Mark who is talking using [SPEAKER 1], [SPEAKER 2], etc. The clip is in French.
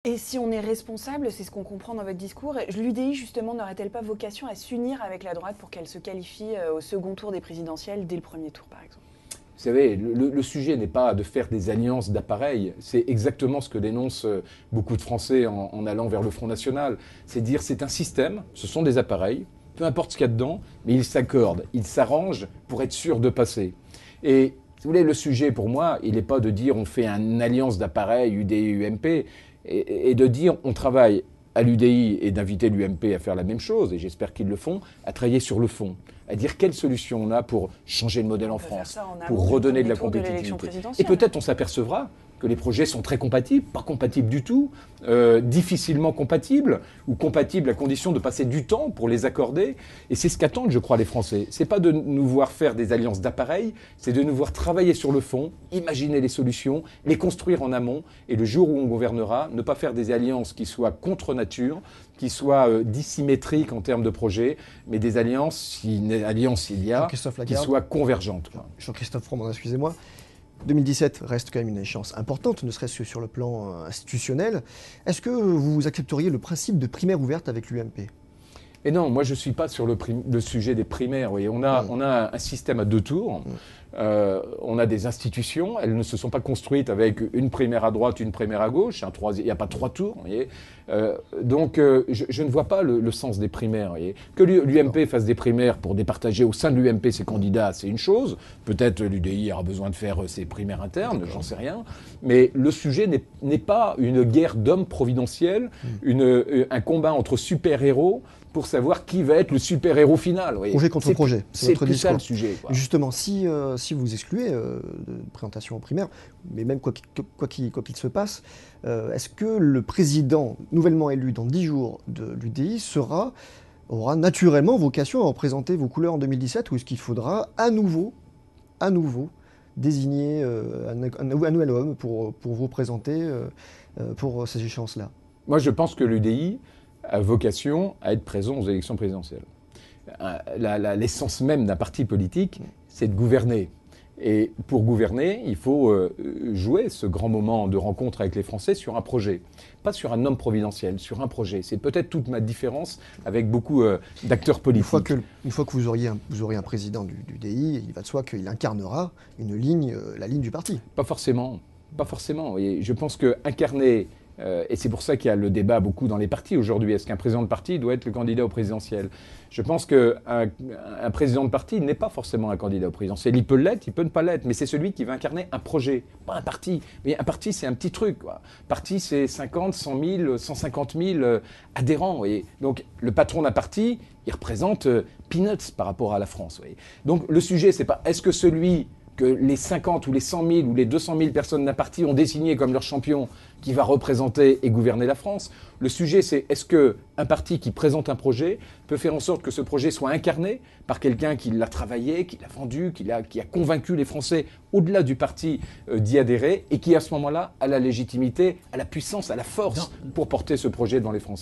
[SPEAKER 1] Et si on est responsable, c'est ce qu'on comprend dans votre discours, l'UDI justement n'aurait-elle pas vocation à s'unir avec la droite pour qu'elle se qualifie au second tour des présidentielles dès le premier tour par exemple?
[SPEAKER 2] Vous savez, le sujet n'est pas de faire des alliances d'appareils. C'est exactement ce que dénoncent beaucoup de Français en allant vers le Front National. C'est dire c'est un système, ce sont des appareils, peu importe ce qu'il y a dedans, mais ils s'accordent, ils s'arrangent pour être sûrs de passer. Et si vous voulez, le sujet pour moi, il n'est pas de dire on fait une alliance d'appareils UDI-UMP et de dire on travaille à l'UDI et d'inviter l'UMP à faire la même chose, et j'espère qu'ils le font, à travailler sur le fond, à dire quelle solution on a pour changer le modèle en France, pour redonner de la compétitivité. Et peut-être on s'apercevra que les projets sont très compatibles, pas compatibles du tout, difficilement compatibles, ou compatibles à condition de passer du temps pour les accorder. Et c'est ce qu'attendent, je crois, les Français. C'est pas de nous voir faire des alliances d'appareils, c'est de nous voir travailler sur le fond, imaginer les solutions, les construire en amont, et le jour où on gouvernera, ne pas faire des alliances qui soient contre nature, qui soient dissymétriques en termes de projets, mais des alliances, si une alliance il y a, qui soient convergentes.
[SPEAKER 3] Jean-Christophe Froment, excusez-moi. 2017 reste quand même une échéance importante, ne serait-ce que sur le plan institutionnel. Est-ce que vous accepteriez le principe de primaire ouverte avec l'UMP ?
[SPEAKER 2] Et non, moi je ne suis pas sur le sujet des primaires. Oui. On a un système à 2 tours. On a des institutions, elles ne se sont pas construites avec une primaire à droite, une primaire à gauche. Il n'y a pas 3 tours. Vous voyez. Donc je ne vois pas le sens des primaires. Vous voyez. Que l'UMP fasse des primaires pour départager au sein de l'UMP ses candidats, c'est une chose. Peut-être l'UDI aura besoin de faire ses primaires internes, j'en sais rien. Mais le sujet n'est pas une guerre d'hommes providentiels, un combat entre super-héros pour savoir qui va être le super-héros final.
[SPEAKER 3] Projet contre projet,
[SPEAKER 2] c'est votre discours. Ça le sujet. Quoi.
[SPEAKER 3] Justement, si vous excluez de présentation en primaire, mais même quoi qu'il se passe, est-ce que le président nouvellement élu dans 10 jours de l'UDI aura naturellement vocation à représenter vos couleurs en 2017, ou est-ce qu'il faudra à nouveau désigner un nouvel homme pour vous présenter pour ces échéances-là?
[SPEAKER 2] Moi, je pense que l'UDI a vocation à être présent aux élections présidentielles. L'essence même d'un parti politique, c'est de gouverner. Et pour gouverner, il faut jouer ce grand moment de rencontre avec les Français sur un projet. Pas sur un homme providentiel, sur un projet. C'est peut-être toute ma différence avec beaucoup d'acteurs politiques.
[SPEAKER 3] Une fois que vous auriez un président du DI, il va de soi qu'il incarnera la ligne du parti.
[SPEAKER 2] Pas forcément. Pas forcément. Et je pense qu'incarner... et c'est pour ça qu'il y a le débat beaucoup dans les partis aujourd'hui. Est-ce qu'un président de parti doit être le candidat au présidentiel ? Je pense qu'un président de parti n'est pas forcément un candidat au présidentiel. Il peut l'être, il peut ne pas l'être, mais c'est celui qui va incarner un projet, pas un parti. Mais un parti, c'est un petit truc. Un parti, c'est 50, 100 000, 150 000 adhérents. Et donc, le patron d'un parti, il représente peanuts par rapport à la France. Donc, le sujet, c'est pas est-ce que celui que les 50 ou les 100 000 ou les 200 000 personnes d'un parti ont désigné comme leur champion qui va représenter et gouverner la France. Le sujet, c'est est-ce qu'un parti qui présente un projet peut faire en sorte que ce projet soit incarné par quelqu'un qui l'a travaillé, qui l'a vendu, qui a convaincu les Français au-delà du parti d'y adhérer et qui, à ce moment-là, a la légitimité, a la puissance, a la force pour porter ce projet devant les Français.